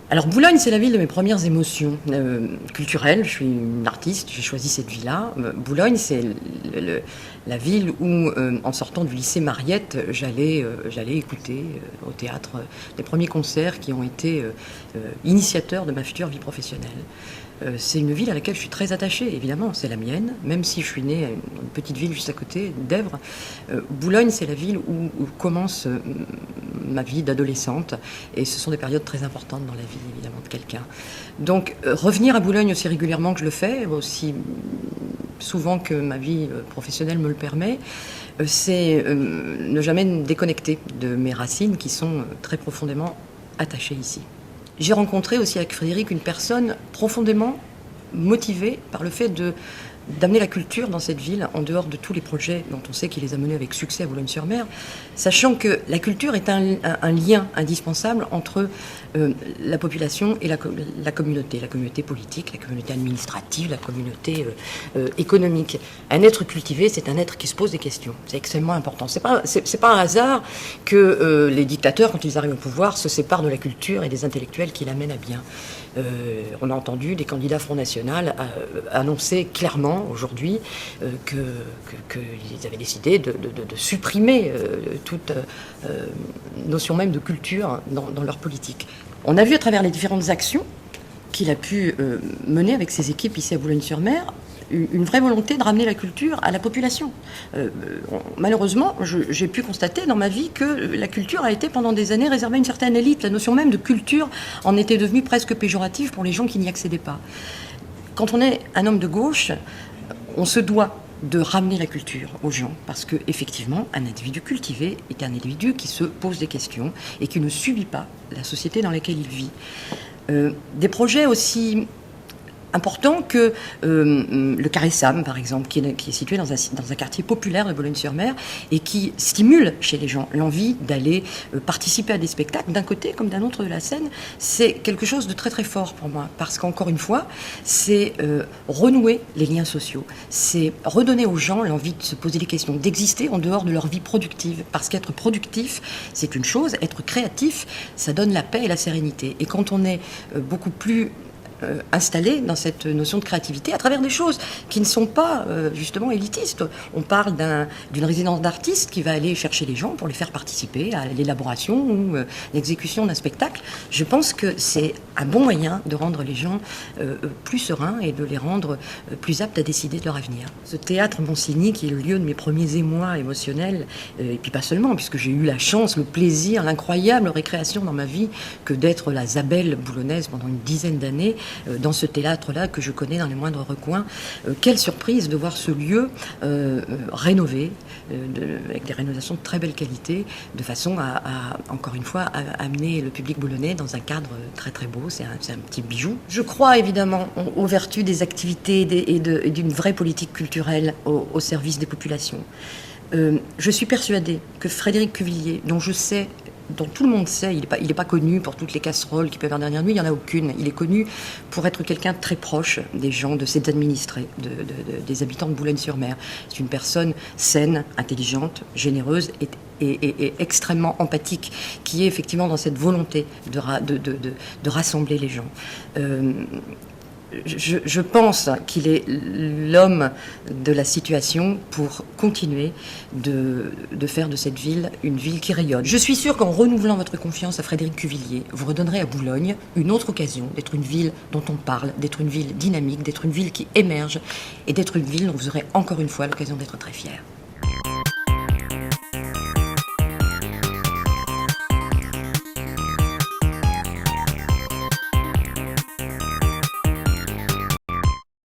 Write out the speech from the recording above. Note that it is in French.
Alors Boulogne, c'est la ville de mes premières émotions culturelles. Je suis une artiste, j'ai choisi cette ville-là. Boulogne, c'est la ville où, en sortant du lycée Mariette, j'allais écouter au théâtre les premiers concerts qui ont été initiateurs de ma future vie professionnelle. C'est une ville à laquelle je suis très attachée, évidemment, c'est la mienne, même si je suis née à une petite ville juste à côté, d'Èvres. Boulogne, c'est la ville où commence ma vie d'adolescente, et ce sont des périodes très importantes dans la vie, évidemment, de quelqu'un. Donc, revenir à Boulogne aussi régulièrement que je le fais, aussi souvent que ma vie professionnelle me le permet, c'est ne jamais me déconnecter de mes racines qui sont très profondément attachées ici. J'ai rencontré aussi avec Frédéric une personne profondément motivée par le fait d'amener la culture dans cette ville, en dehors de tous les projets dont on sait qu'il les a menés avec succès à Boulogne-sur-Mer, sachant que la culture est un lien indispensable entre la population et la communauté politique, la communauté administrative, la communauté économique. Un être cultivé, c'est un être qui se pose des questions. C'est extrêmement important. C'est pas un hasard que les dictateurs, quand ils arrivent au pouvoir, se séparent de la culture et des intellectuels qui l'amènent à bien. On a entendu des candidats Front National annoncer clairement aujourd'hui qu'ils avaient décidé de supprimer toute notion même de culture dans leur politique. On a vu à travers les différentes actions qu'il a pu mener avec ses équipes ici à Boulogne-sur-Mer une vraie volonté de ramener la culture à la population. Malheureusement, j'ai pu constater dans ma vie que la culture a été pendant des années réservée à une certaine élite. La notion même de culture en était devenue presque péjorative pour les gens qui n'y accédaient pas. Quand on est un homme de gauche, on se doit de ramener la culture aux gens, parce que effectivement, un individu cultivé est un individu qui se pose des questions et qui ne subit pas la société dans laquelle il vit. Des projets aussi important que le Carré Sam, par exemple, qui est situé dans un quartier populaire de Boulogne-sur-Mer et qui stimule chez les gens l'envie d'aller participer à des spectacles d'un côté comme d'un autre de la scène. C'est quelque chose de très très fort pour moi, parce qu'encore une fois, c'est renouer les liens sociaux, c'est redonner aux gens l'envie de se poser des questions, d'exister en dehors de leur vie productive, parce qu'être productif, c'est une chose, être créatif, ça donne la paix et la sérénité. Et quand on est beaucoup plus installé dans cette notion de créativité à travers des choses qui ne sont pas justement élitistes. On parle d'une résidence d'artistes qui va aller chercher les gens pour les faire participer à l'élaboration ou l'exécution d'un spectacle. Je pense que c'est un bon moyen de rendre les gens plus sereins et de les rendre plus aptes à décider de leur avenir. Ce théâtre Monsigny, qui est le lieu de mes premiers émois émotionnels, et puis pas seulement, puisque j'ai eu la chance, le plaisir, l'incroyable récréation dans ma vie que d'être la Zabel boulonnaise pendant une dizaine d'années, dans ce théâtre-là que je connais dans les moindres recoins. Quelle surprise de voir ce lieu rénové, avec des rénovations de très belle qualité, de façon à encore une fois, à amener le public boulonnais dans un cadre très très beau. C'est un petit bijou. Je crois évidemment aux vertus des activités et d'une vraie politique culturelle au service des populations. Je suis persuadée que Frédéric Cuvillier, dont tout le monde sait, il n'est pas connu pour toutes les casseroles qui peuvent avoir dernière nuit, il n'y en a aucune. Il est connu pour être quelqu'un de très proche des gens, de ses administrés, des habitants de Boulogne-sur-Mer. C'est une personne saine, intelligente, généreuse et extrêmement empathique, qui est effectivement dans cette volonté de rassembler les gens. Je pense qu'il est l'homme de la situation pour continuer de faire de cette ville une ville qui rayonne. Je suis sûre qu'en renouvelant votre confiance à Frédéric Cuvillier, vous redonnerez à Boulogne une autre occasion d'être une ville dont on parle, d'être une ville dynamique, d'être une ville qui émerge et d'être une ville dont vous aurez encore une fois l'occasion d'être très fiers.